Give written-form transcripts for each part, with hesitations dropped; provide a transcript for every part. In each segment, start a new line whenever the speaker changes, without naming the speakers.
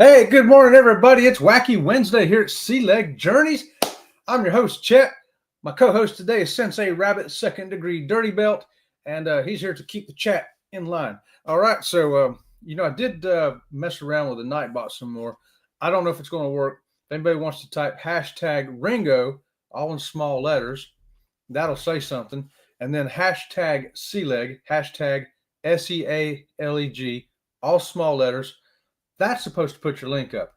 Hey, good morning, everybody. It's Wacky Wednesday here at Sea Leg Journeys. I'm your host, Chet. My co-host today is Sensei Rabbit, second degree dirty belt, and he's here to keep the chat in line. All right, so I did mess around with the Nightbot some more. I don't know if it's going to work. If anybody wants to type hashtag Ringo, all in small letters, that'll say something, and then hashtag Sea Leg, hashtag SEALEG, all small letters. That's supposed to put your link up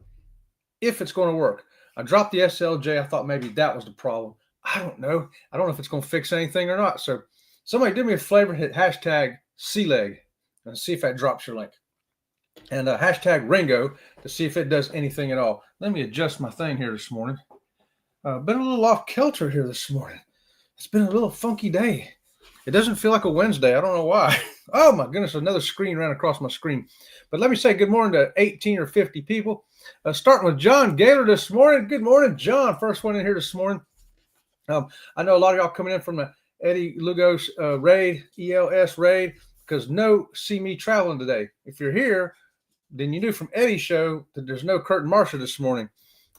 if it's going to work. I dropped the SLJ. I thought maybe that was the problem. I don't know. I don't know if it's going to fix anything or not. So somebody do me a favor, hit hashtag SeaLeg and see if that drops your link. And hashtag Ringo to see if it does anything at all. Let me adjust my thing here this morning. Been a little off kilter here this morning. It's been a little funky day. It doesn't feel like a Wednesday. I don't know why. Oh, my goodness, another screen ran across my screen. But let me say good morning to 18 or 50 people. Starting with John Gaylor this morning. Good morning, John. First one in here this morning. I know a lot of y'all coming in from the Eddie Lugos raid, ELS raid, because no see me traveling today. If you're here, then you knew from Eddie's show that there's no Kurt and Marsha this morning.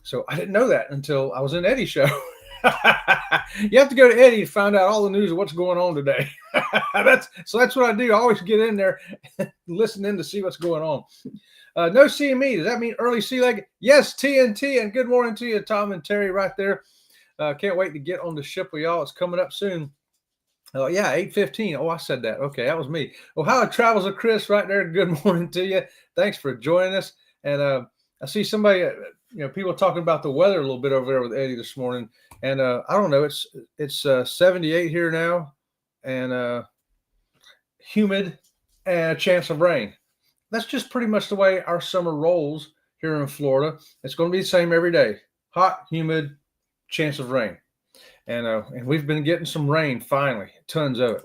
So I didn't know that until I was in Eddie's show. You have to go to Eddie to find out all the news of what's going on today. That's what I do. I always get in there and listen in to see what's going on. No seeing me. Does that mean early sea leg? Yes, TNT. And good morning to you, Tom and Terry right there. Can't wait to get on the ship with y'all. It's coming up soon. Oh, yeah, 8:15. Oh, I said that. Okay, that was me. Ohio Travels with Chris right there. Good morning to you. Thanks for joining us. And I see somebody, people talking about the weather a little bit over there with Eddie this morning. And I don't know, it's 78 here now and humid and a chance of rain. That's just pretty much the way our summer rolls here in Florida. It's going to be the same every day. Hot, humid, chance of rain. And we've been getting some rain finally, tons of it.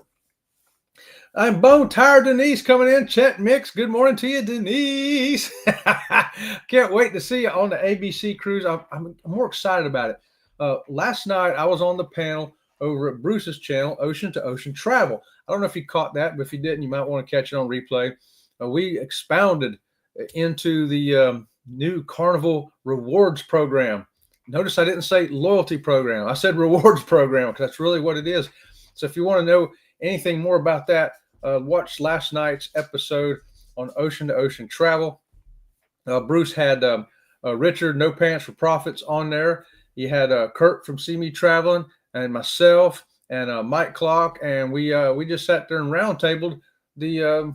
I'm bone tired, Denise, coming in. Chet Mix, good morning to you, Denise. Can't wait to see you on the ABC cruise. I'm more excited about it. Last night, I was on the panel over at Bruce's channel, Ocean to Ocean Travel. I don't know if you caught that, but if you didn't, you might want to catch it on replay. We expounded into the new Carnival Rewards program. Notice I didn't say loyalty program. I said rewards program because that's really what it is. So if you want to know anything more about that, watch last night's episode on Ocean to Ocean Travel. Bruce had Richard, No Pants for Profits, on there. He had Kurt from See Me Traveling and myself and Mike Clock, and we just sat there and roundtabled the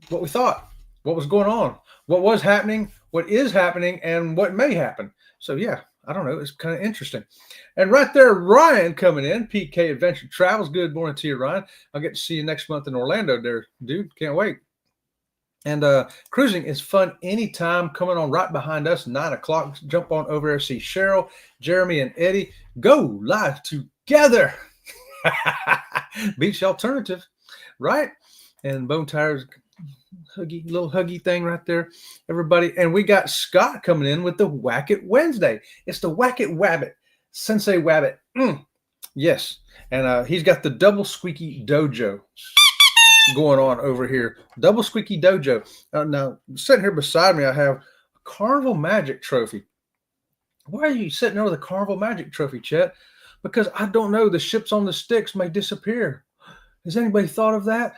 what we thought, what was going on, what was happening, what is happening, and what may happen. So yeah, I don't know. It's kind of interesting. And right there, Ryan coming in, PK Adventure Travels. Good morning to you, Ryan. I'll get to see you next month in Orlando there, dude. Can't wait. And cruising is fun anytime. Coming on right behind us, 9 o'clock. Jump on over there, see Cheryl, Jeremy, and Eddie. Go live together. Beach alternative, right? And Bone Tires, little huggy thing right there, everybody. And we got Scott coming in with the Whack It Wednesday. It's the Whack It Wabbit, Sensei Wabbit. Yes. And he's got the double squeaky dojo going on over here. Double squeaky dojo. Now, sitting here beside me, I have a Carnival Magic trophy. Why are you sitting there with a Carnival Magic trophy, Chet? Because I don't know. The ships on the sticks may disappear. Has anybody thought of that?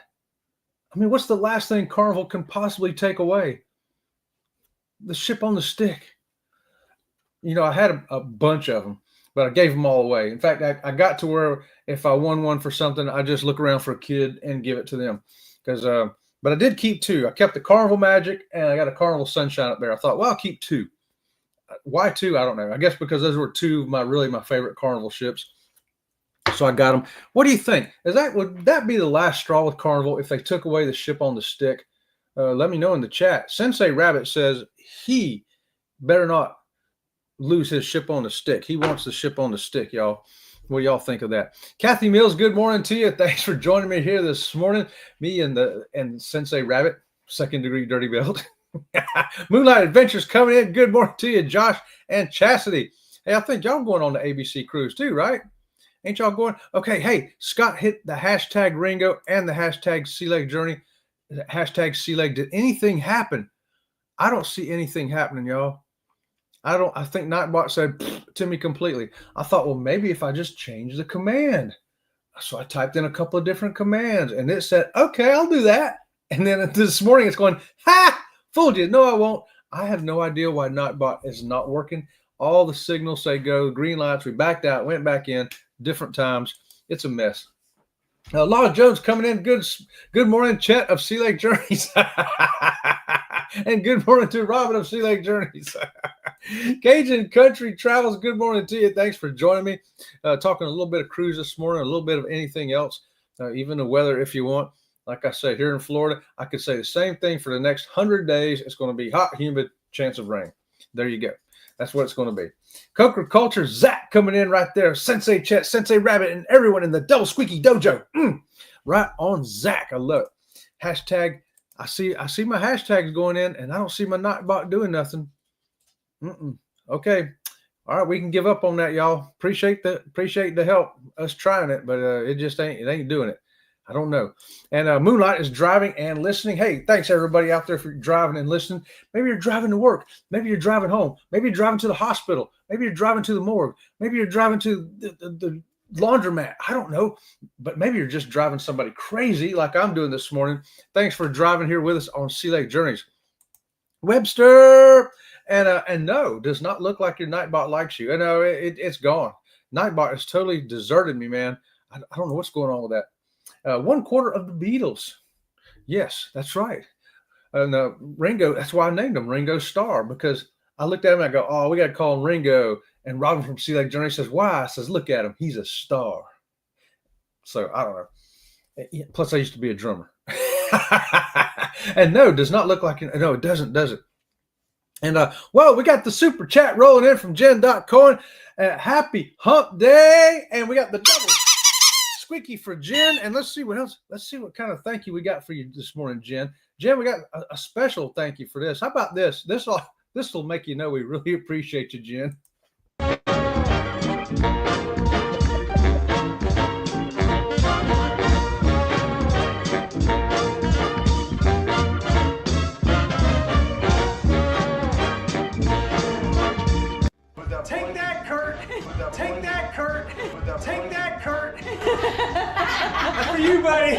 I mean, what's the last thing Carnival can possibly take away? The ship on the stick. I had a bunch of them, but I gave them all away. In fact, I got to where if I won one for something, I just look around for a kid and give it to them. But I did keep two. I kept the Carnival Magic, and I got a Carnival Sunshine up there. I thought, well, I'll keep two. Why two? I don't know. I guess because those were two of my favorite Carnival ships. So I got them. What do you think? Would that be the last straw with Carnival if they took away the ship on the stick? Let me know in the chat. Sensei Rabbit says he better not lose his ship on the stick. He wants the ship on the stick, y'all. What do y'all think of that? Kathy Mills, good morning to you. Thanks for joining me here this morning. Me and Sensei Rabbit, second degree dirty belt. Moonlight Adventures coming in. Good morning to you, Josh and Chastity. Hey, I think y'all going on the ABC cruise too, right? Ain't y'all going? Okay, hey, Scott hit the hashtag Ringo and the hashtag Sea Leg Journey. Hashtag Sea Leg. Did anything happen? I don't see anything happening, y'all. I think Nightbot said to me completely. I thought, well, maybe if I just change the command. So I typed in a couple of different commands and it said, okay, I'll do that. And then this morning it's going, ha, fooled you. No, I won't. I have no idea why Nightbot is not working. All the signals say go, green lights. We backed out, went back in different times. It's a mess. Law Jones coming in. Good morning, Chet of Sea Lake Journeys. And good morning to Robin of Sea Lake Journeys. Cajun Country Travels, good morning to you. Thanks for joining me. Talking a little bit of cruise this morning, a little bit of anything else, even the weather if you want. Like I said, here in Florida, I could say the same thing for the next 100 days. It's going to be hot, humid, chance of rain. There you go. That's what it's going to be. Coker Culture, Zach coming in right there. Sensei Chet, Sensei Rabbit, and everyone in the Double Squeaky Dojo. Right on, Zach. I love it. Hashtag, I see my hashtags going in, and I don't see my Nightbot doing nothing. Okay. All right, we can give up on that, y'all. Appreciate the help, us trying it, but it ain't doing it. I don't know. And Moonlight is driving and listening. Hey, thanks everybody out there for driving and listening. Maybe you're driving to work. Maybe you're driving home. Maybe you're driving to the hospital. Maybe you're driving to the morgue. Maybe you're driving to the laundromat. I don't know. But maybe you're just driving somebody crazy like I'm doing this morning. Thanks for driving here with us on Sea Lake Journeys. Webster. And no, does not look like your Nightbot likes you. I know it's gone. Nightbot has totally deserted me, man. I don't know what's going on with that. 1/4 of the Beatles. Yes, that's right. And Ringo, that's why I named him Ringo Starr, because I looked at him and I go, oh, we got to call him Ringo. And Robin from Sea Lake Journey says, why? I says, look at him. He's a star. So I don't know. Plus, I used to be a drummer. And no, does not look like it. No, it doesn't, does it? And, well, we got the super chat rolling in from Jen.Cohen. Happy hump day. And we got the double squeaky for Jen. And let's see what else. Let's see what kind of thank you we got for you this morning, Jen. Jen, we got a special thank you for this. How about this? This will make you know we really appreciate you, Jen.
Take that, Kurt. Take that, Kurt. Take that, Kurt. That's for you, buddy.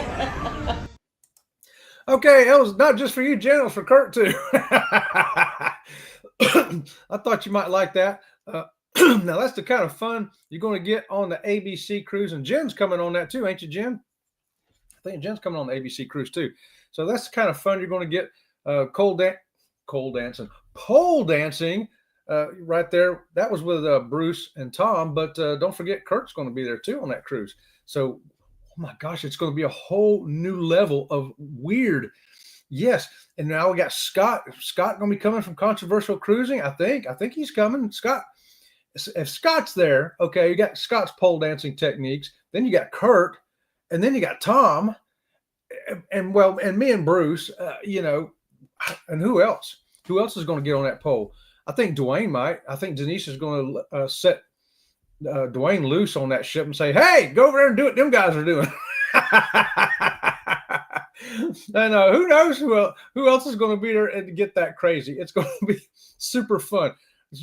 Okay, it was not just for you, Jen. It was for Kurt, too. I thought you might like that. Now, that's the kind of fun you're going to get on the ABC cruise. And Jen's coming on that, too, ain't you, Jen? I think Jen's coming on the ABC cruise, too. So that's the kind of fun you're going to get. Pole dancing. Right there, that was with Bruce and Tom, but don't forget Kurt's going to be there too on that cruise. So, oh my gosh, it's going to be a whole new level of weird. Yes, and now we got Scott. Scott going to be coming from Controversial Cruising. I think he's coming. Scott, if Scott's there, okay, you got Scott's pole dancing techniques. Then you got Kurt, and then you got Tom, and me and Bruce. And who else? Who else is going to get on that pole? I think Dwayne might. I think Denise is going to set Dwayne loose on that ship and say, hey, go over there and do what them guys are doing. And who knows who else is going to be there and get that crazy. It's going to be super fun.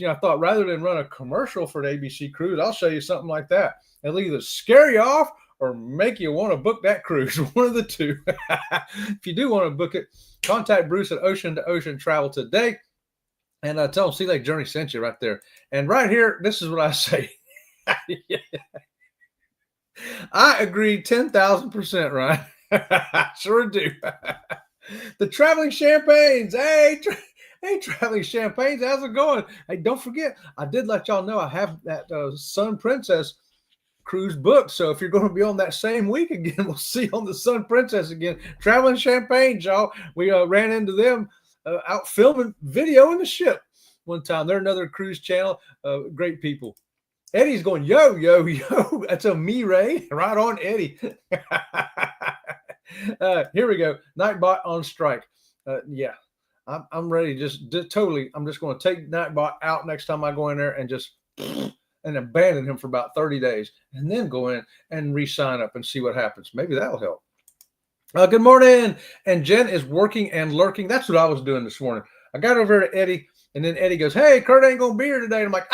I thought rather than run a commercial for the ABC cruise, I'll show you something like that. It'll either scare you off or make you want to book that cruise. One of the two. If you do want to book it, contact Bruce at Ocean to Ocean Travel today. And tell them Sea Lake Journey sent you right there. And right here, this is what I say. Yeah. I agree 10,000%, Ryan. I sure do. The Traveling Champagnes. Hey, Traveling Champagnes, how's it going? Hey, don't forget, I did let y'all know I have that Sun Princess cruise booked. So if you're going to be on that same week again, we'll see you on the Sun Princess again. Traveling Champagnes, y'all. We ran into them out filming video in the ship one time. They're another cruise channel. Great people. Eddie's going, yo, yo, yo. That's a me, Ray. Right on, Eddie. Here we go. Nightbot on strike. Yeah, I'm ready. Just totally. I'm just going to take Nightbot out next time I go in there and just and abandon him for about 30 days and then go in and re-sign up and see what happens. Maybe that'll help. Good morning. And Jen is working and lurking. That's what I was doing this morning. I got over there to Eddie, and then Eddie goes, "Hey, Kurt ain't going to be here today." And I'm like,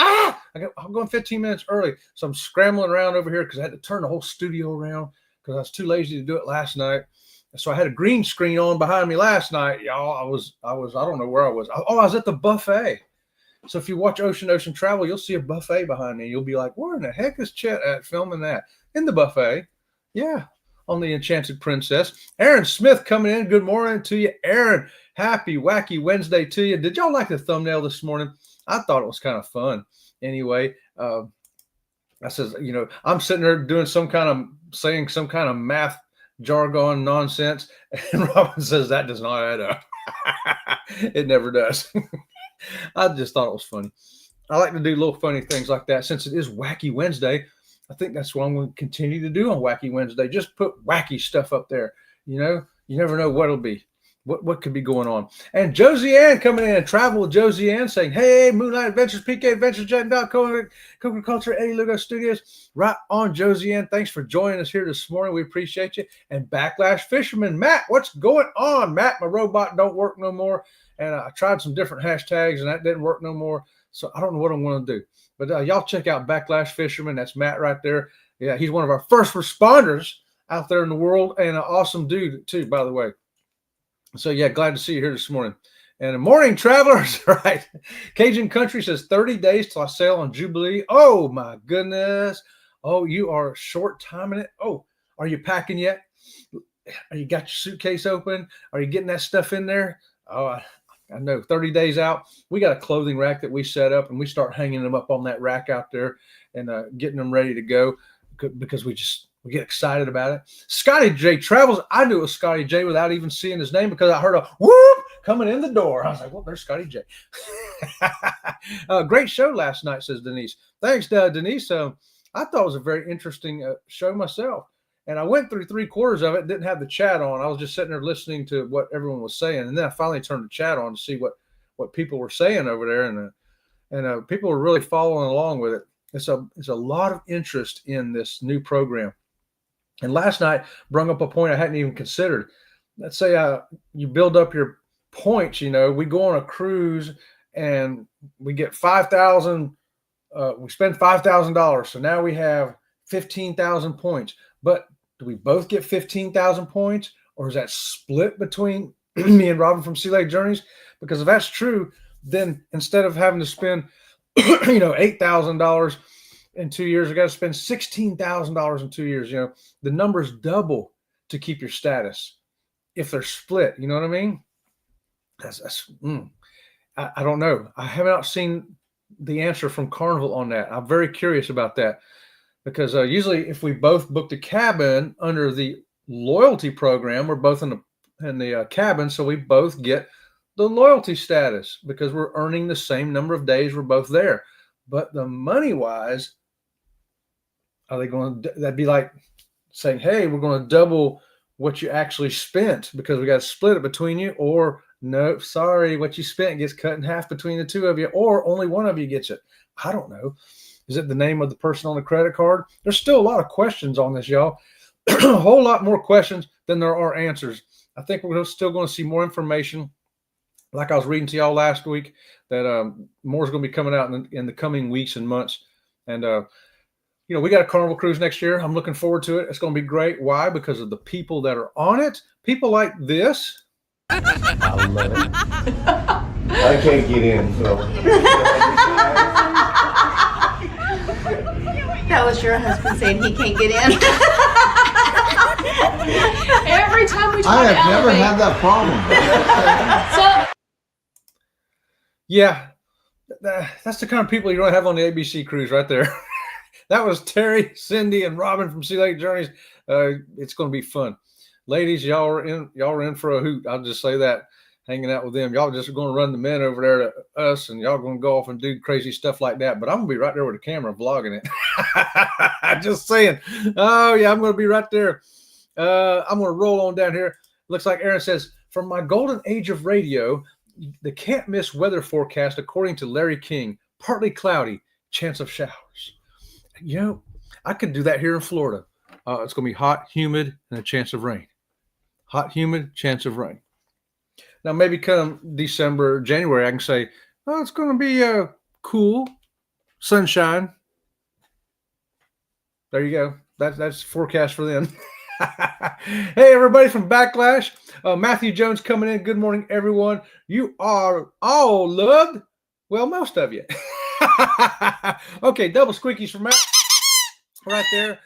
I'm going 15 minutes early. So I'm scrambling around over here because I had to turn the whole studio around because I was too lazy to do it last night. So I had a green screen on behind me last night, y'all. I don't know where I was. I was at the buffet. So if you watch Ocean Travel, you'll see a buffet behind me. You'll be like, where in the heck is Chet at filming that? In the buffet. Yeah, on the Enchanted Princess. Aaron Smith coming in. Good morning to you, Aaron. Happy Wacky Wednesday to you. Did y'all like the thumbnail this morning? I thought it was kind of fun. Anyway, I says, I'm sitting there doing saying some kind of math jargon nonsense. And Robin says, that does not add up. It never does. I just thought it was funny. I like to do little funny things like that. Since it is Wacky Wednesday, I think that's what I'm going to continue to do on Wacky Wednesday. Just put wacky stuff up there. You never know what it'll be. What could be going on. And Josie Ann coming in, Travel with Josie Ann, saying, hey, Moonlight Adventures, PK Adventures, Jet.co, Coca Culture, Eddie Lugo Studios. Right on, Josie Ann. Thanks for joining us here this morning. We appreciate you. And Backlash Fisherman, Matt, what's going on? Matt, my robot don't work no more. And I tried some different hashtags, and that didn't work no more. So I don't know what I'm going to do. But y'all check out Backlash Fisherman. That's Matt right there. Yeah, he's one of our first responders out there in the world, and an awesome dude, too, by the way. So, yeah, glad to see you here this morning. And morning, travelers, right? Cajun Country says 30 days till I sail on Jubilee. Oh, my goodness. Oh, you are short timing it. Oh, are you packing yet? Are you got your suitcase open? Are you getting that stuff in there? Oh, I know, 30 days out. We got a clothing rack that we set up, and we start hanging them up on that rack out there and getting them ready to go because we get excited about it. Scotty J Travels. I knew it was Scotty J without even seeing his name because I heard a whoop coming in the door. I was like, well, there's Scotty J. Great show last night, says Denise. Thanks, Denise. I thought it was a very interesting show myself. And I went through 3/4 of it, didn't have the chat on. I was just sitting there listening to what everyone was saying. And then I finally turned the chat on to see what people were saying over there. And people were really following along with it. It's a lot of interest in this new program. And last night brought up a point I hadn't even considered. Let's say you build up your points. We go on a cruise and we get 5,000. We spend $5,000. So now we have 15,000 points. But do we both get 15,000 points, or is that split between me and Robin from Sea Lake Journeys? Because if that's true, then instead of having to spend, $8,000 in 2 years, I got to spend $16,000 in 2 years. The numbers double to keep your status if they're split. You know what I mean? I don't know. I have not seen the answer from Carnival on that. I'm very curious about that. Because usually if we both booked a cabin under the loyalty program, we're both in the cabin, so we both get the loyalty status because we're earning the same number of days we're both there. But the money-wise, are they going to – that'd be like saying, hey, we're going to double what you actually spent because we got to split it between you, or no, sorry, what you spent gets cut in half between the two of you, or only one of you gets it. I don't know. Is it the name of the person on the credit card? There's still a lot of questions on this, y'all. A whole lot more questions than there are answers. I think we're still going to see more information. Like I was reading to y'all last week, that more is going to be coming out in the coming weeks and months. And, we got a Carnival cruise next year. I'm looking forward to it. It's going to be great. Why? Because of the people that are on it. People like this.
I love it. I can't get in, so.
That was your husband saying he can't get in.
Every time we try
I
to
have never
elevate.
had that problem.
So
Yeah, that's the kind of people you're going to have on the ABC cruise right there. That was Terry, Cindy, and Robin from Sea Lake Journeys. It's going to be fun. Ladies, y'all are in for a hoot. I'll just say that. Hanging out with them. Y'all just going to run the men over there to us, and y'all going to go off and do crazy stuff like that. But I'm going to be right there with the camera vlogging it. Just saying. Oh, yeah, I'm going to be right there. I'm going to roll on down here. Looks like Aaron says, from my golden age of radio, the can't miss weather forecast, according to Larry King, partly cloudy, chance of showers. I could do that here in Florida. It's going to be hot, humid, and a chance of rain. Hot, humid, chance of rain. Now, maybe come December, January, I can say, oh, it's going to be cool, sunshine. There you go. That's forecast for them. Hey, everybody from Backlash. Matthew Jones coming in. Good morning, everyone. You are all loved. Well, most of you. Okay, double squeakies for Matt. Right there.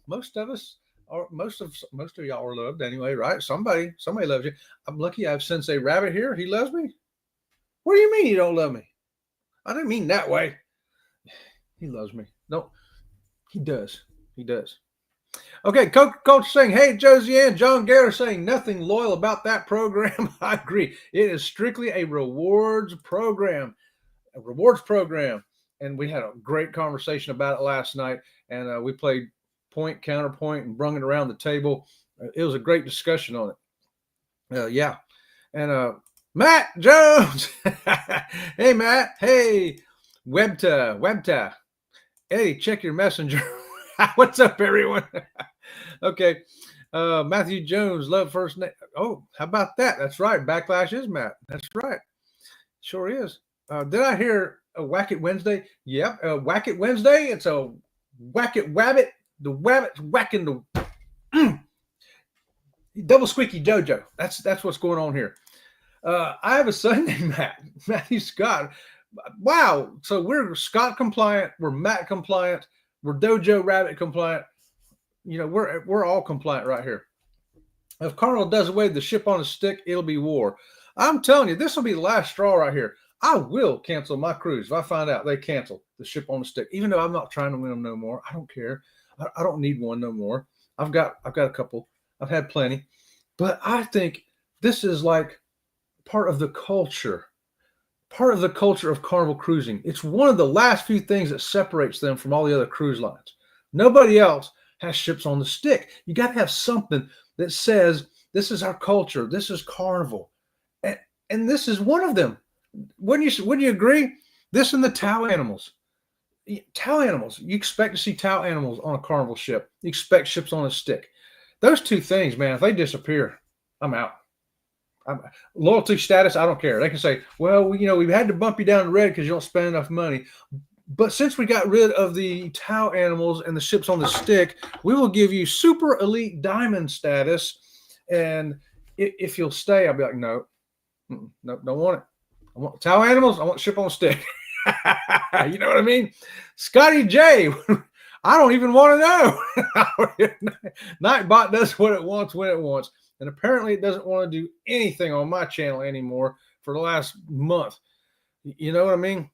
Most of us are, most of y'all are loved anyway, right? Somebody loves you. I'm lucky I have Sensei Rabbit here. He loves me. What do you mean you don't love me? I didn't mean that way. He loves me. No, he does. He does. Okay, Coach saying, hey, Josie Ann, John Garrett saying nothing loyal about that program. I agree. It is strictly a rewards program. And we had a great conversation about it last night. And we played point, counterpoint, and brung it around the table. It was a great discussion on it. Yeah. And Matt Jones. Hey, Matt. Hey, Webta. Hey, check your messenger. What's up, everyone? Okay. Matthew Jones, love first name. Oh, how about that? That's right. Backlash is Matt. That's right. Sure is. Did I hear a Whack It Wednesday? Yep. Whack It Wednesday. It's a Whack It Wabbit. The Wabbit's whacking the double squeaky JoJo. That's what's going on here. I have a son named Matthew Scott. Wow. So we're Scott compliant. We're Matt compliant. We're Dojo Rabbit compliant. You know, we're all compliant right here. If Carnival does away with the ship on a stick, it'll be war. I'm telling you, this will be the last straw right here. I will cancel my cruise if I find out they cancel the ship on the stick, even though I'm not trying to win them no more. I don't care. I don't need one no more. I've got a couple. I've had plenty. But I think this is like part of the culture of Carnival cruising. It's one of the last few things that separates them from all the other cruise lines. Nobody else has ships on the stick. You got to have something that says this is our culture. This is Carnival. And this is one of them. Wouldn't you agree? This and the Tau animals. Tau animals. You expect to see Tau animals on a Carnival ship. You expect ships on a stick. Those two things, man, if they disappear, I'm out. Loyalty status, I don't care. They can say, well, we've had to bump you down to red because you don't spend enough money. But since we got rid of the Tau animals and the ships on the stick, we will give you super elite diamond status. And if you'll stay, I'll be like, no, don't want it. I want Tau animals. I want ship on a stick. You know what I mean? Scotty J, I don't even want to know. Nightbot does what it wants when it wants. And apparently it doesn't want to do anything on my channel anymore for the last month. You know what I mean?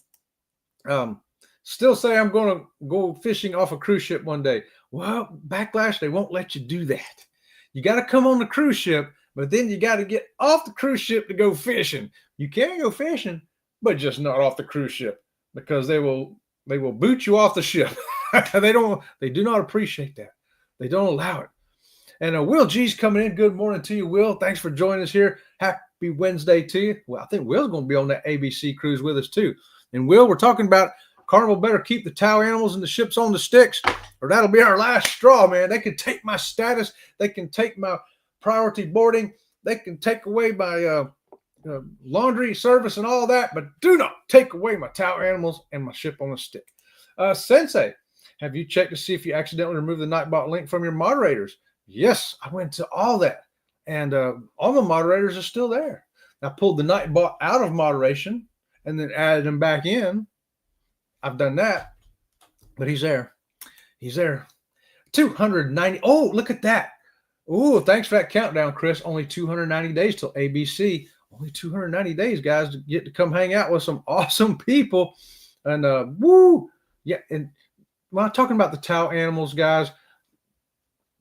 Still say I'm going to go fishing off a cruise ship one day. Well, Backlash, they won't let you do that. You got to come on the cruise ship, but then you got to get off the cruise ship to go fishing. You can go fishing, but just not off the cruise ship because they will boot you off the ship. They do not appreciate that. They don't allow it. And Will G's coming in. Good morning to you, Will. Thanks for joining us here. Happy Wednesday to you. Well, I think Will's going to be on that ABC cruise with us too. And Will, we're talking about Carnival better keep the Tau animals and the ships on the sticks, or that'll be our last straw, man. They can take my status. They can take my priority boarding. They can take away my laundry service and all that, but do not take away my Tau animals and my ship on the stick. Sensei, have you checked to see if you accidentally removed the Nightbot link from your moderators? Yes, I went to all that, and all the moderators are still there. I pulled the Nightbot out of moderation and then added him back in. I've done that, but he's there. He's there. 290. Oh, look at that. Oh, thanks for that countdown, Chris. Only 290 days till ABC. Only 290 days, guys, to get to come hang out with some awesome people. And woo, yeah. And when I'm talking about the Tau animals, guys,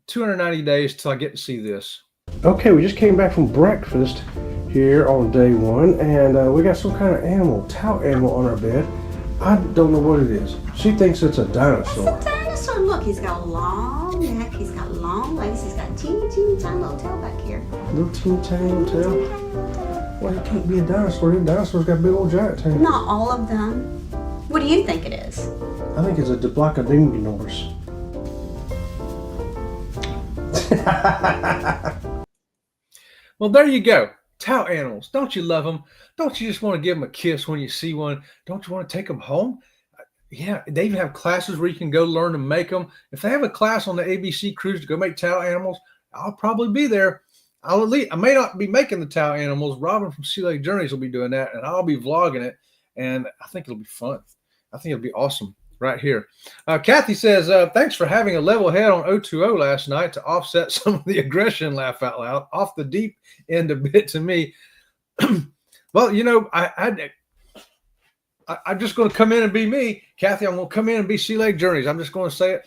290 days till I get to see this. Okay, we just came back from breakfast here on day one, and we got some kind of animal, Tau animal on our bed. I don't know what it is. She thinks it's a dinosaur.
It's a dinosaur. Look, he's got a long neck. He's got long legs. He's got a teeny tiny little tail back here.
Little teeny tiny little tail? Well, it can't be a dinosaur. Dinosaurs got big old giant tails.
Not all of them. What do you think it is?
I think it's a Diplodocus. Well, there you go. Towel animals, don't you love them? Don't you just want to give them a kiss when you see one? Don't you want to take them home? Yeah, they even have classes where you can go learn to make them. If they have a class on the ABC cruise to go make towel animals, I'll probably be there. I may not be making the towel animals. Robin from Sea Lake Journeys will be doing that, and I'll be vlogging it, and I think it'll be fun. I think it'll be awesome right here. Kathy says, thanks for having a level head on 020 last night to offset some of the aggression, laugh out loud, off the deep end a bit to me. Well, you know, I'm just going to come in and be me. Kathy, I'm going to come in and be Sea Lake Journeys. I'm just going to say it.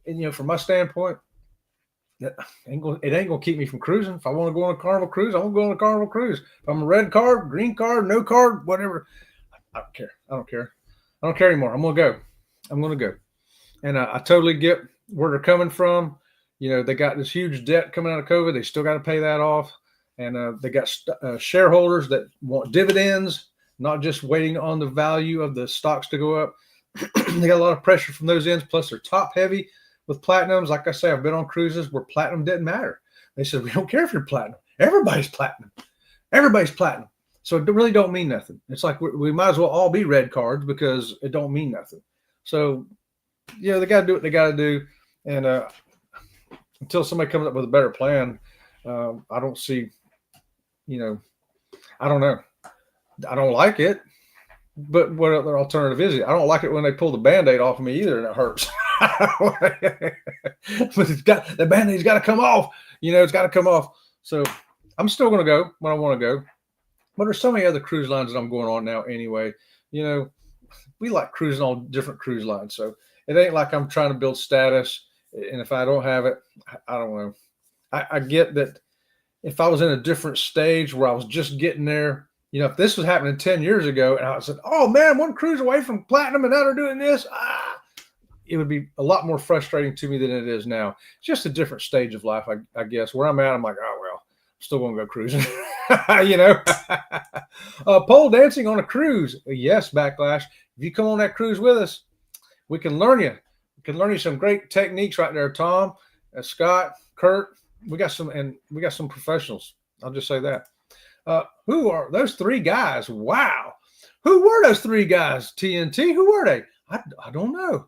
And, you know, from my standpoint, it ain't going to keep me from cruising. If I want to go on a Carnival cruise, I'm going to go on a Carnival cruise. If I'm a red card, green card, no card, whatever, I don't care. I don't care. I don't care anymore. I'm going to go. I'm going to go. And I totally get where they're coming from. You know, they got this huge debt coming out of COVID. They still got to pay that off. And they got shareholders that want dividends, not just waiting on the value of the stocks to go up. They got a lot of pressure from those ends. Plus, they're top heavy with platinums. Like I say, I've been on cruises where platinum didn't matter. They said, we don't care if you're platinum. Everybody's platinum. Everybody's platinum. So it really don't mean nothing. It's like we might as well all be red cards because it don't mean nothing. So, you know, they got to do what they got to do. And until somebody comes up with a better plan, I don't see, you know, I don't know. I don't like it. But what other alternative is it? I don't like it when they pull the Band-Aid off of me either, and it hurts. But the Band-Aid's got to come off. You know, it's got to come off. So I'm still going to go when I want to go. But there's so many other cruise lines that I'm going on now anyway. You know, we like cruising on different cruise lines. So it ain't like I'm trying to build status. And if I don't have it, I don't know. I get that if I was in a different stage where I was just getting there, you know, if this was happening 10 years ago and I said, oh, man, one cruise away from platinum and now they're doing this, it would be a lot more frustrating to me than it is now. It's just a different stage of life, I guess. Where I'm at, I'm like, oh, well, I'm still going to go cruising, you know. Pole dancing on a cruise. Yes, Backlash. If you come on that cruise with us, we can learn you. We can learn you some great techniques right there, Tom, Scott, Kurt. We got some professionals. I'll just say that. Who are those three guys? Wow. Who were those three guys? TNT? Who were they? I don't know.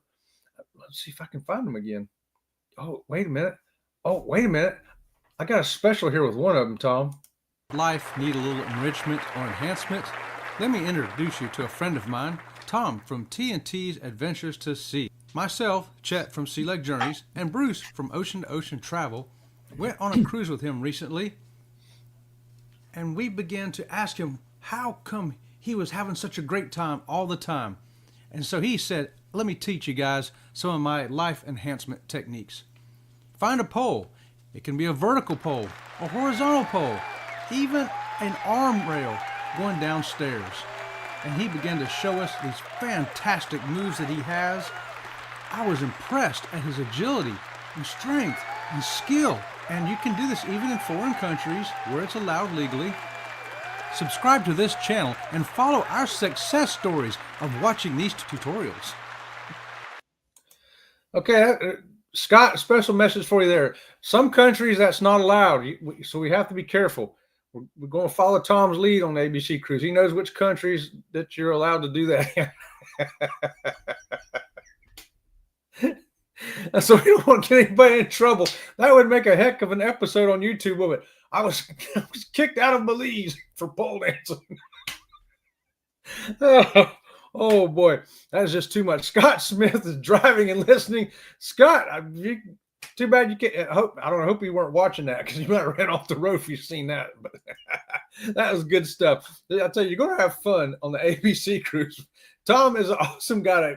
Let's see if I can find them again. Oh, wait a minute. I got a special here with one of them, Tom.
Life need a little enrichment or enhancement? Let me introduce you to a friend of mine, Tom from TNT's Adventures to Sea. Myself, Chet from Sea Lake Journeys, and Bruce from Ocean to Ocean Travel went on a cruise with him recently. And we began to ask him how come he was having such a great time all the time. And so he said, let me teach you guys some of my life enhancement techniques. Find a pole. It can be a vertical pole, a horizontal pole, even an arm rail going downstairs. And he began to show us these fantastic moves that he has. I was impressed at his agility and strength and skill. And you can do this even in foreign countries where it's allowed legally. Subscribe to this channel and follow our success stories of watching these tutorials.
Okay, Scott, special message for you there. Some countries that's not allowed, so we have to be careful. We're going to follow Tom's lead on the ABC cruise. He knows which countries that you're allowed to do that. So we don't want to get anybody in trouble. That would make a heck of an episode on YouTube of it. I was kicked out of Belize for pole dancing. Oh boy, that is just too much. Scott Smith is driving and listening. Scott, too bad you can't. I hope you weren't watching that because you might have ran off the road if you've seen that. But that was good stuff. I tell you, you're going to have fun on the ABC cruise. Tom is an awesome guy.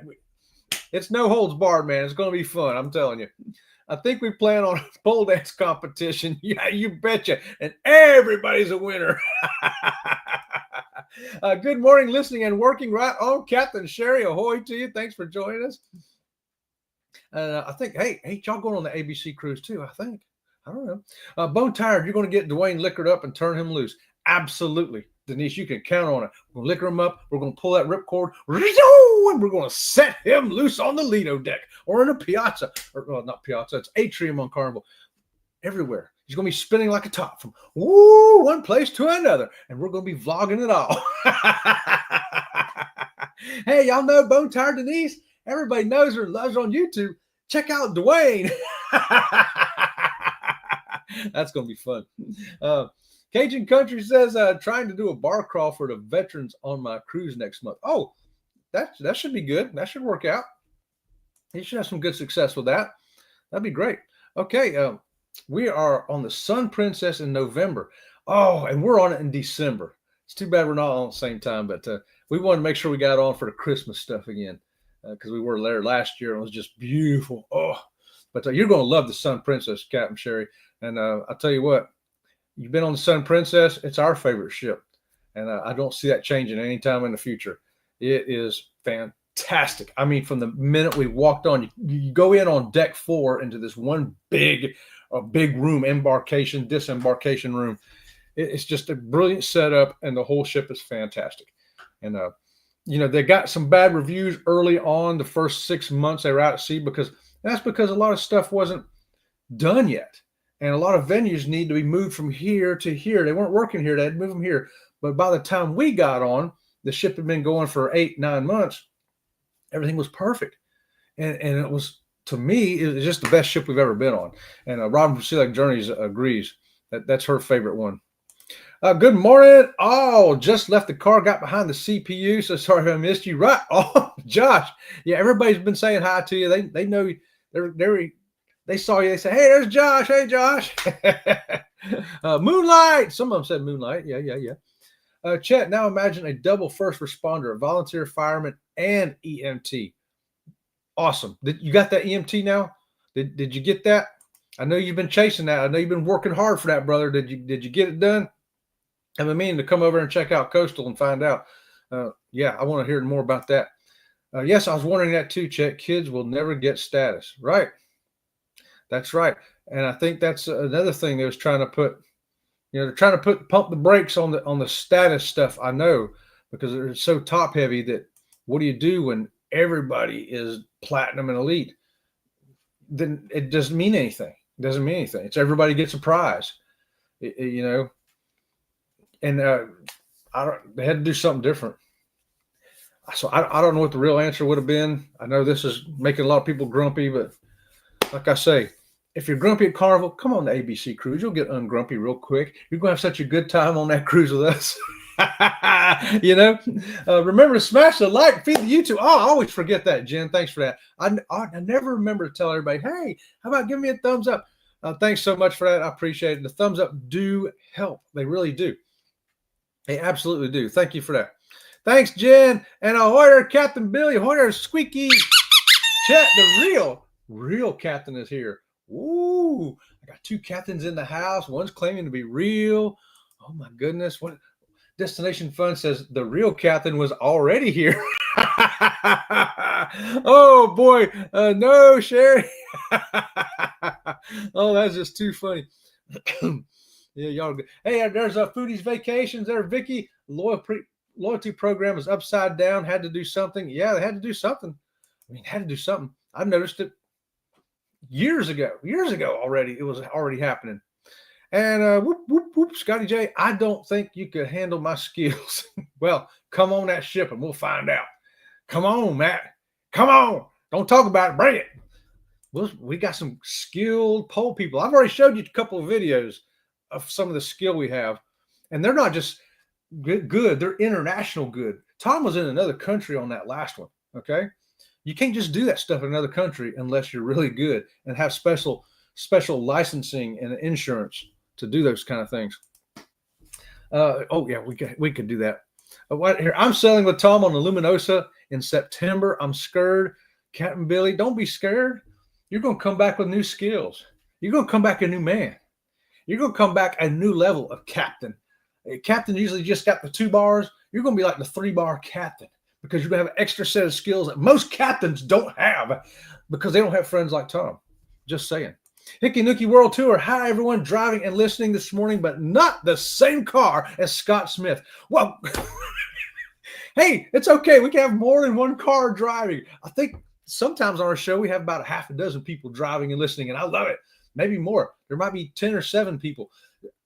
It's no holds barred, man. It's going to be fun. I'm telling you. I think we plan on a pole dance competition. Yeah, you betcha. And everybody's a winner. Good morning, listening and working right on. Captain Sherry, ahoy to you. Thanks for joining us. I think, hey, y'all going on the ABC cruise too, I think. I don't know. Bone Tired, you're going to get Dwayne liquored up and turn him loose. Absolutely. Denise, you can count on it. We're going to liquor him up. We're going to pull that ripcord. And we're going to set him loose on the Lido deck or in a piazza. Or, well, not piazza. It's atrium on Carnival. Everywhere. He's going to be spinning like a top from one place to another. And we're going to be vlogging it all. Hey, y'all know Bone Tired Denise? Everybody knows her and loves her on YouTube. Check out Dwayne. That's going to be fun. Cajun Country says, trying to do a bar crawl for the veterans on my cruise next month. Oh, that should be good. That should work out. You should have some good success with that. That'd be great. Okay, we are on the Sun Princess in November. Oh, and we're on it in December. It's too bad we're not on at the same time, but we wanted to make sure we got on for the Christmas stuff again because we were there last year and it was just beautiful. Oh, but you're going to love the Sun Princess, Captain Sherry. And I'll tell you what, you've been on the Sun Princess. It's our favorite ship. And I don't see that changing anytime in the future. It is fantastic. I mean, from the minute we walked on, you go in on deck 4 into this one big room, embarkation, disembarkation room. It's just a brilliant setup, and the whole ship is fantastic. And, they got some bad reviews early on the first 6 months they were out at sea because a lot of stuff wasn't done yet. And a lot of venues need to be moved from here to here. They weren't working here. They had to move them here. But by the time we got on, the ship had been going for 8-9 months. Everything was perfect. And it was, to me, it was just the best ship we've ever been on. And Robin from Sea Lake Journeys agrees. That's her favorite one. Good morning. Oh, just left the car, got behind the CPU. So sorry if I missed you. Right. Oh, Josh. Yeah, everybody's been saying hi to you. They know you. They saw you. They say, hey, there's Josh. Hey, Josh. Moonlight. Some of them said Moonlight. Yeah. Chet, now imagine a double first responder, a volunteer fireman and EMT. Awesome. You got that EMT now? Did you get that? I know you've been chasing that. I know you've been working hard for that, brother. Did you get it done? I've been meaning to come over and check out Coastal and find out. Yeah, I want to hear more about that. Yes, I was wondering that too, Chet. Kids will never get status. Right. That's right. And I think that's another thing they was trying to put, they're trying to pump the brakes on the status stuff. I know, because it's so top heavy that what do you do when everybody is platinum and elite? Then it doesn't mean anything. It doesn't mean anything. It's everybody gets a prize, and they had to do something different. So I don't know what the real answer would have been. I know this is making a lot of people grumpy, but like I say, if you're grumpy at Carnival, come on the ABC cruise. You'll get ungrumpy real quick. You're going to have such a good time on that cruise with us. Remember to smash the like, feed the YouTube. Oh, I always forget that, Jen. Thanks for that. I never remember to tell everybody, hey, how about giving me a thumbs up? Thanks so much for that. I appreciate it. The thumbs up do help. They really do. They absolutely do. Thank you for that. Thanks, Jen. And ahoy there, Captain Billy. Ahoy there, Squeaky. Chet, the real captain is here. Ooh, I got 2 captains in the house. One's claiming to be real. Oh, my goodness. What? Destination Fun says the real captain was already here. Oh, boy. No, Sherry. Oh, that's just too funny. Yeah, y'all good. Hey, there's Foodies Vacations there, Vicky. Loyalty program is upside down. Had to do something. Yeah, they had to do something. Had to do something. I've noticed it years ago already. It was already happening. And whoop, Scotty J, I don't think you could handle my skills. Well, come on that ship and we'll find out. Come on, Matt. Come on. Don't talk about it. Bring it. We got some skilled pole people. I've already showed you a couple of videos of some of the skill we have. And they're not just good. They're international good. Tom was in another country on that last one. Okay. You can't just do that stuff in another country unless you're really good and have special licensing and insurance to do those kind of things. We could do that. Here, I'm sailing with Tom on the Luminosa in September. I'm scared. Captain Billy, don't be scared. You're going to come back with new skills. You're going to come back a new man. You're going to come back a new level of captain. A captain usually just got the 2 bars. You're going to be like the 3-bar captain because you're going to have an extra set of skills that most captains don't have because they don't have friends like Tom. Just saying. Hickey Nookie World Tour. Hi, everyone driving and listening this morning, but not the same car as Scott Smith. Well, hey, it's okay. We can have more than one car driving. I think sometimes on our show, we have about a half a dozen people driving and listening, and I love it. maybe more. There might be 10 or 7 people.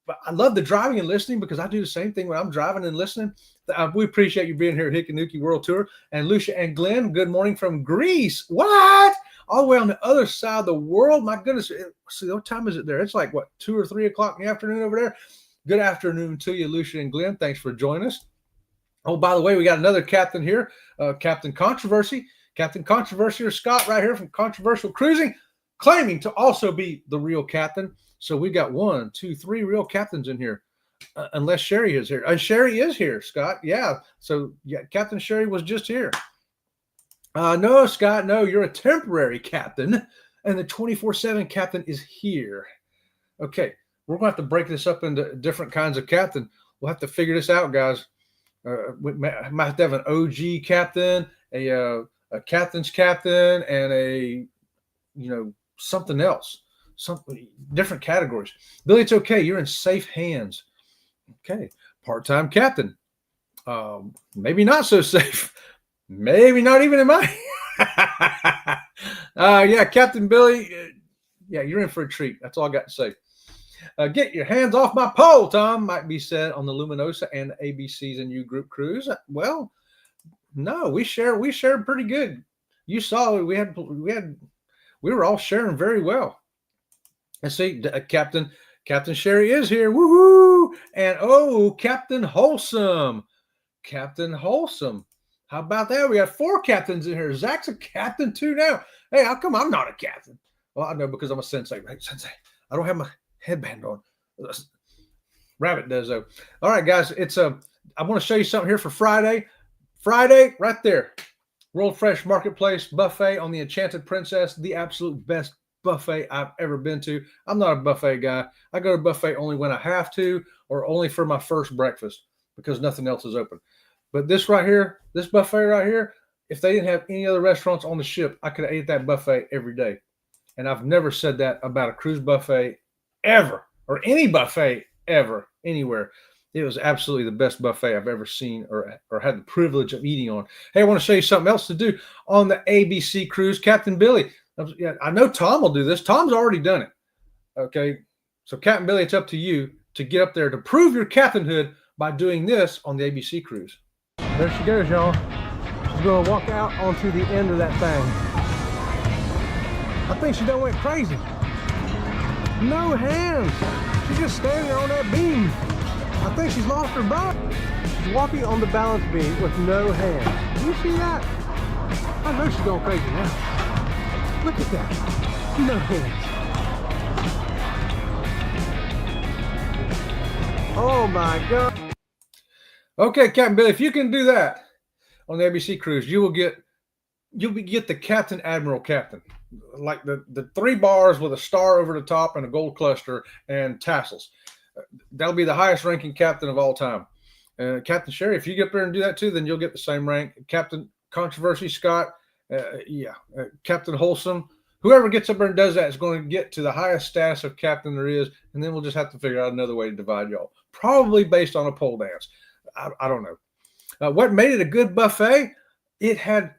But I love the driving and listening because I do the same thing when I'm driving and listening. We appreciate you being here at Hikanuki World Tour. And Lucia and Glenn, good morning from Greece. What? All the way on the other side of the world. My goodness. See, what time is it there? It's like, what, 2 or 3 o'clock in the afternoon over there? Good afternoon to you, Lucia and Glenn. Thanks for joining us. Oh, by the way, we got another captain here, Captain Controversy. Captain Controversy or Scott right here from Controversial Cruising, claiming to also be the real captain. So we got 1, 2, 3 real captains in here, unless Sherry is here. Sherry is here, Scott. Yeah. So yeah, Captain Sherry was just here. No, Scott, no, you're a temporary captain, and the 24/7 captain is here. Okay, we're going to have to break this up into different kinds of captain. We'll have to figure this out, guys. We might have to have an OG captain, a captain's captain, and a, something else. Some different categories. Billy, it's okay. You're in safe hands. Okay. Part-time captain. Maybe not so safe. Maybe not even in mine. Yeah, Captain Billy. Yeah, you're in for a treat. That's all I got to say. Get your hands off my pole, Tom, might be said on the Luminosa and ABCs and U Group cruise. Well, no, we shared pretty good. You saw we were all sharing very well. And see, Captain Sherry is here. Woohoo! And Captain Wholesome. Captain Wholesome. How about that? We got 4 captains in here. Zach's a captain too now. Hey, how come I'm not a captain? Well, I know because I'm a sensei, right? Sensei. I don't have my headband on. Rabbit does though. All right, guys. I want to show you something here for Friday. Friday, right there. World Fresh Marketplace buffet on the Enchanted Princess, the absolute best buffet I've ever been to. I'm not a buffet guy. I go to buffet only when I have to, or only for my first breakfast because nothing else is open. But this right here, this buffet right here, if they didn't have any other restaurants on the ship, I could have ate that buffet every day. And I've never said that about a cruise buffet ever, or any buffet ever, anywhere. It was absolutely the best buffet I've ever seen or had the privilege of eating on. Hey, I want to show you something else to do on the ABC cruise. Captain Billy, I know Tom will do this. Tom's already done it. Okay, so Captain Billy, it's up to you to get up there to prove your captainhood by doing this on the ABC cruise. There she goes, y'all. She's going to walk out onto the end of that thing. I think she done went crazy. No hands. She's just standing there on that beam. I think she's lost her butt. She's walking on the balance beam with no hands. Do you see that? I know she's going crazy now. Look at that. No hands. Oh my God. Okay, Captain Billy, if you can do that on the ABC cruise, you'll get the Captain Admiral Captain. Like the 3 bars with a star over the top and a gold cluster and tassels. That'll be the highest ranking captain of all time. Captain Sherry, if you get up there and do that too, then you'll get the same rank. Captain Controversy Scott, Captain Wholesome, whoever gets up there and does that is going to get to the highest status of captain there is, and then we'll just have to figure out another way to divide y'all. Probably based on a pole dance. I don't know. What made it a good buffet? It had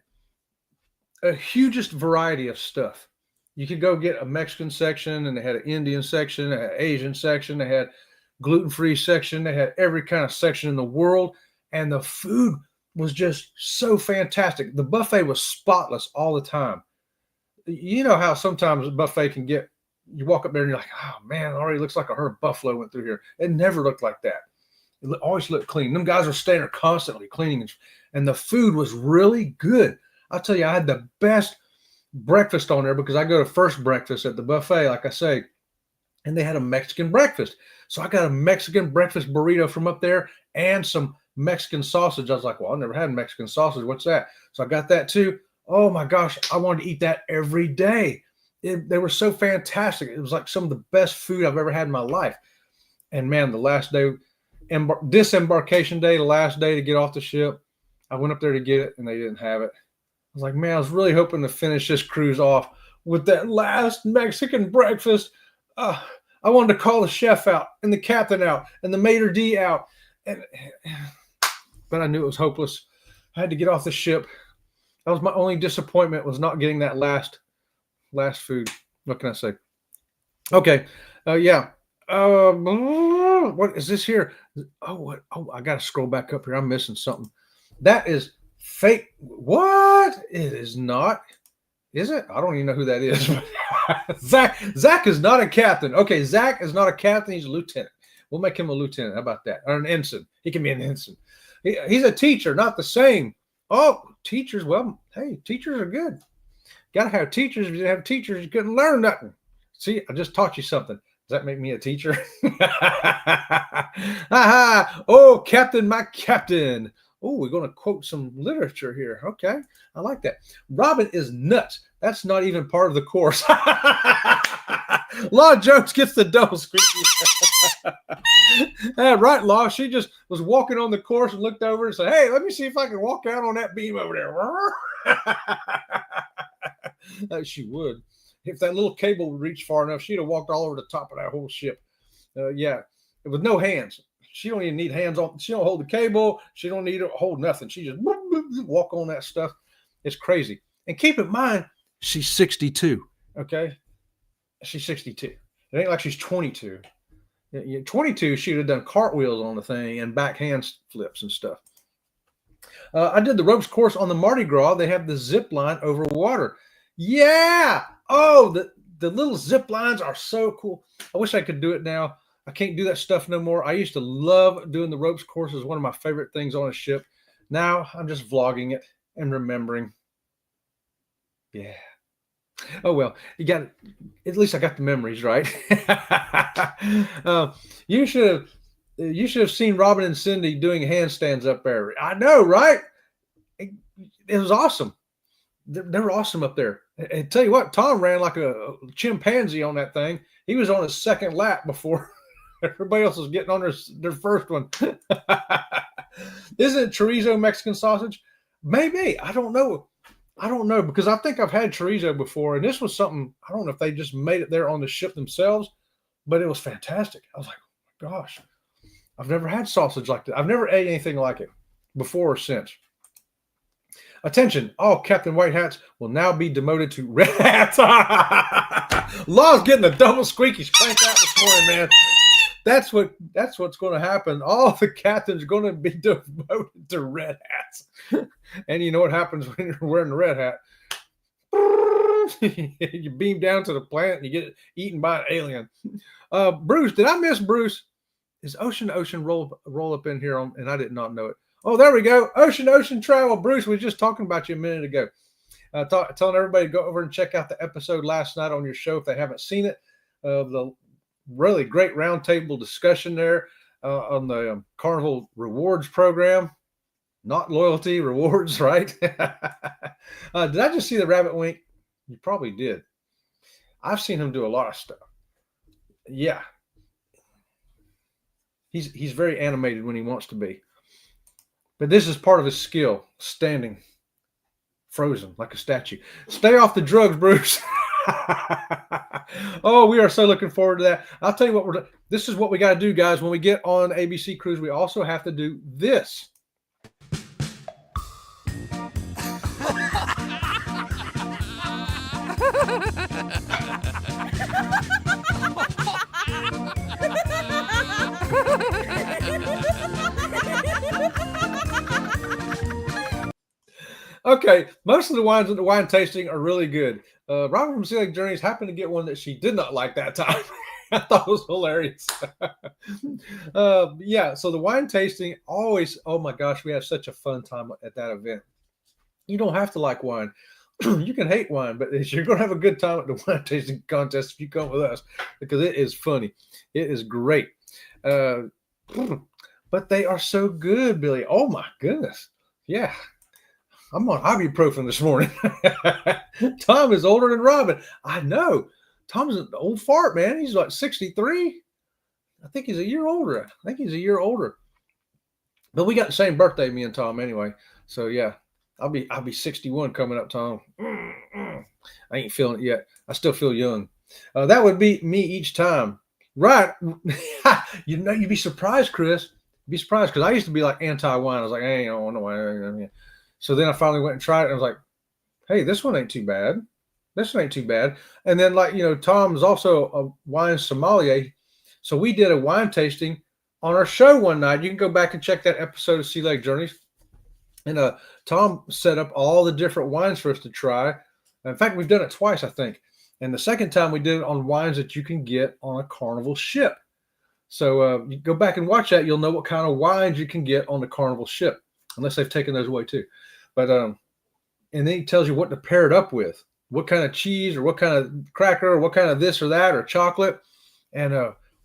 a hugest variety of stuff. You could go get a Mexican section, and they had an Indian section, they had an Asian section, they had gluten-free section, they had every kind of section in the world, and the food was just so fantastic. The buffet was spotless all the time. You know how sometimes a buffet can get, you walk up there and you're like, oh man, it already looks like a herd of buffalo went through here. It never looked like that. It always looked clean. Them guys were staying there constantly cleaning, and the food was really good. I'll tell you, I had the best breakfast on there because I go to first breakfast at the buffet, like I say, and they had a Mexican breakfast. So I got a Mexican breakfast burrito from up there and some Mexican sausage. I was like, well, I've never had Mexican sausage. What's that? So I got that too. Oh my gosh, I wanted to eat that every day. They were so fantastic. It was like some of the best food I've ever had in my life. And man, the last day, disembarkation day, the last day to get off the ship, I went up there to get it and they didn't have it. I was like, man, I was really hoping to finish this cruise off with that last Mexican breakfast. I wanted to call the chef out and the captain out and the maitre d' out. But I knew it was hopeless. I had to get off the ship. That was my only disappointment, was not getting that last food. What can I say? Okay. Yeah. What is this here? Oh, what? Oh, I got to scroll back up here. I'm missing something. That is fake. What? It is not. Is it? I don't even know who that is. Zach is not a captain. Okay, Zach is not a captain. He's a lieutenant. We'll make him a lieutenant. How about that? Or an ensign. He can be an ensign. He's a teacher, not the same. Oh, teachers. Well, hey, teachers are good. Got to have teachers. If you didn't have teachers, you couldn't learn nothing. See, I just taught you something. Does that make me a teacher? Oh, Captain, my captain. Oh, we're going to quote some literature here. Okay, I like that. Robin is nuts. That's not even part of the course. Law Jones gets the double squeaky. Right, Law. She just was walking on the course and looked over and said, hey, let me see if I can walk out on that beam over there. She would. If that little cable would reach far enough, she'd have walked all over the top of that whole ship. Yeah, with no hands. She don't even need hands on. She don't hold the cable. She don't need to hold nothing. She just walk on that stuff. It's crazy. And keep in mind, she's 62. Okay, she's 62. It ain't like she's 22. 22, she'd have done cartwheels on the thing and backhand flips and stuff. I did the ropes course on the Mardi Gras. They have the zip line over water. Yeah. Oh, the little zip lines are so cool. I wish I could do it now. I can't do that stuff no more. I used to love doing the ropes course. It was one of my favorite things on a ship. Now I'm just vlogging it and remembering. Yeah. Oh, well, at least I got the memories, right? You should have seen Robin and Cindy doing handstands up there. I know, right? It was awesome. They were awesome up there. And tell you what, Tom ran like a chimpanzee on that thing. He was on his second lap before everybody else was getting on their first one. Isn't it chorizo Mexican sausage? Maybe. I don't know because I think I've had chorizo before, and this was something, I don't know if they just made it there on the ship themselves, but it was fantastic. I was like, oh my gosh, I've never had sausage like that. I've never ate anything like it before or since. Attention, all Captain White Hats will now be demoted to red hats. Law's getting a double squeaky crank out this morning, man. That's what's going to happen. All the captains are going to be demoted to red hats. And you know what happens when you're wearing the red hat? You beam down to the planet and you get eaten by an alien. Bruce, did I miss Bruce? Is Ocean roll up in here and I did not know it. Oh, there we go. Ocean travel. Bruce, we were just talking about you a minute ago. Telling everybody to go over and check out the episode last night on your show if they haven't seen it. The really great roundtable discussion there on the Carnival Rewards program. Not loyalty, rewards, right? Did I just see the rabbit wink? You probably did. I've seen him do a lot of stuff. Yeah. He's very animated when he wants to be. But this is part of his skill, standing frozen like a statue. Stay off the drugs, Bruce. Oh, we are so looking forward to that. I'll tell you what, this is what we got to do, guys. When we get on ABC Cruise, we also have to do this. Okay, most of the wines at the wine tasting are really good. Robin from Sea Lake Journeys happened to get one that she did not like that time. I thought it was hilarious. Yeah, so the wine tasting always, oh my gosh, we have such a fun time at that event. You don't have to like wine. You can hate wine, but you're going to have a good time at the wine tasting contest if you come with us because it is funny. It is great. But they are so good, Billy. Oh my goodness. Yeah. I'm on ibuprofen this morning. Tom is older than Robin. I know. Tom's an old fart, man. He's like 63. I think he's a year older. But we got the same birthday, me and Tom, anyway. So yeah, I'll be 61 coming up, Tom. I ain't feeling it yet. I still feel young. That would be me each time. Right. You'd be surprised, Chris. You'd be surprised because I used to be like anti-wine. I was like, hey, I don't want no wine. So then I finally went and tried it. And I was like, hey, this one ain't too bad. This ain't too bad. And then, like, Tom's also a wine sommelier. So we did a wine tasting on our show one night. You can go back and check that episode of Sea Lake Journeys. And Tom set up all the different wines for us to try. In fact, we've done it twice, I think. And the second time we did it on wines that you can get on a Carnival ship. So you go back and watch that. You'll know what kind of wines you can get on the Carnival ship, unless they've taken those away too. But and then he tells you what to pair it up with, what kind of cheese or what kind of cracker or what kind of this or that or chocolate. And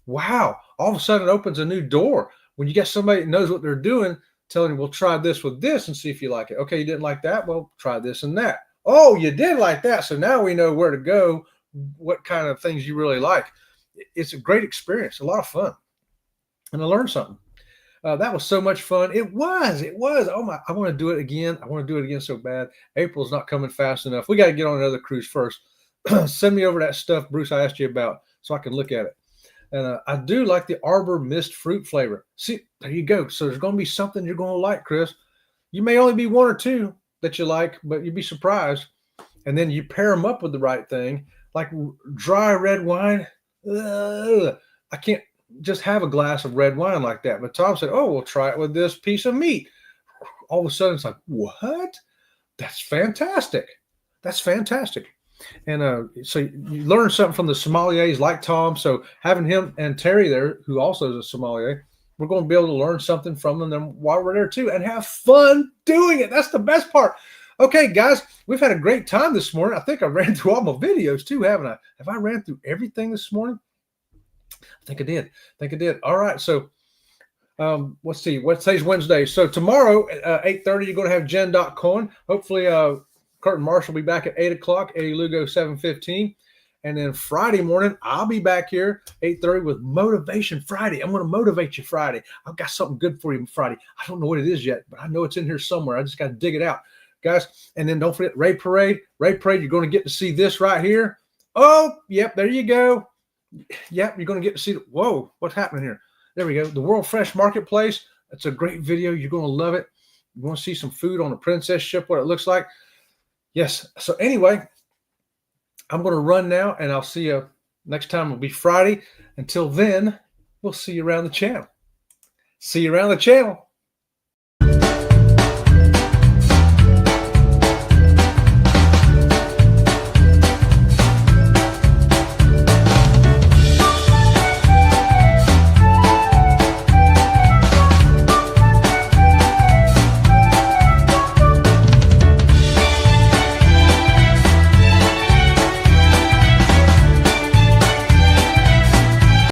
wow, all of a sudden it opens a new door when you get somebody that knows what they're doing, telling you, well, try this with this and see if you like it. Okay, you didn't like that? Well, try this and that. Oh, you did like that. So now we know where to go, what kind of things you really like. It's a great experience, a lot of fun. And I learned something. That was so much fun. It was. Oh my, I want to do it again. I want to do it again so bad. April's not coming fast enough. We got to get on another cruise first. Send me over that stuff, Bruce, I asked you about so I can look at it. And I do like the Arbor Mist fruit flavor. See, there you go. So there's going to be something you're going to like, Chris. You may only be one or two that you like, but you'd be surprised. And then you pair them up with the right thing, like dry red wine. I can't just have a glass of red wine like that. But Tom said, oh, we'll try it with this piece of meat. All of a sudden, it's like, what? That's fantastic. That's fantastic. And so you learn something from the sommeliers like Tom. So having him and Terry there, who also is a sommelier, we're going to be able to learn something from them while we're there too and have fun doing it. That's the best part. Okay, guys, we've had a great time this morning. I think I ran through all my videos too, haven't I? Have I ran through everything this morning? I think I did. All right. So let's see. Today's Wednesday. So tomorrow at 8:30, you're going to have Jen.Cohen. Hopefully, Kurt and Marshall will be back at 8 o'clock. Eddie Lugo, 7:15. And then Friday morning, I'll be back here 8:30 with Motivation Friday. I'm going to motivate you Friday. I've got something good for you Friday. I don't know what it is yet, but I know it's in here somewhere. I just got to dig it out, guys. And then don't forget Ray Parade. Ray Parade, you're going to get to see this right here. Oh, yep, there you go. Yep, you're going to get to see – whoa, what's happening here? There we go. The World Fresh Marketplace. It's a great video. You're going to love it. You want to see some food on the Princess ship, what it looks like? Yes. So anyway, I'm going to run now, and I'll see you next time. It'll be Friday. Until then, we'll see you around the channel. See you around the channel.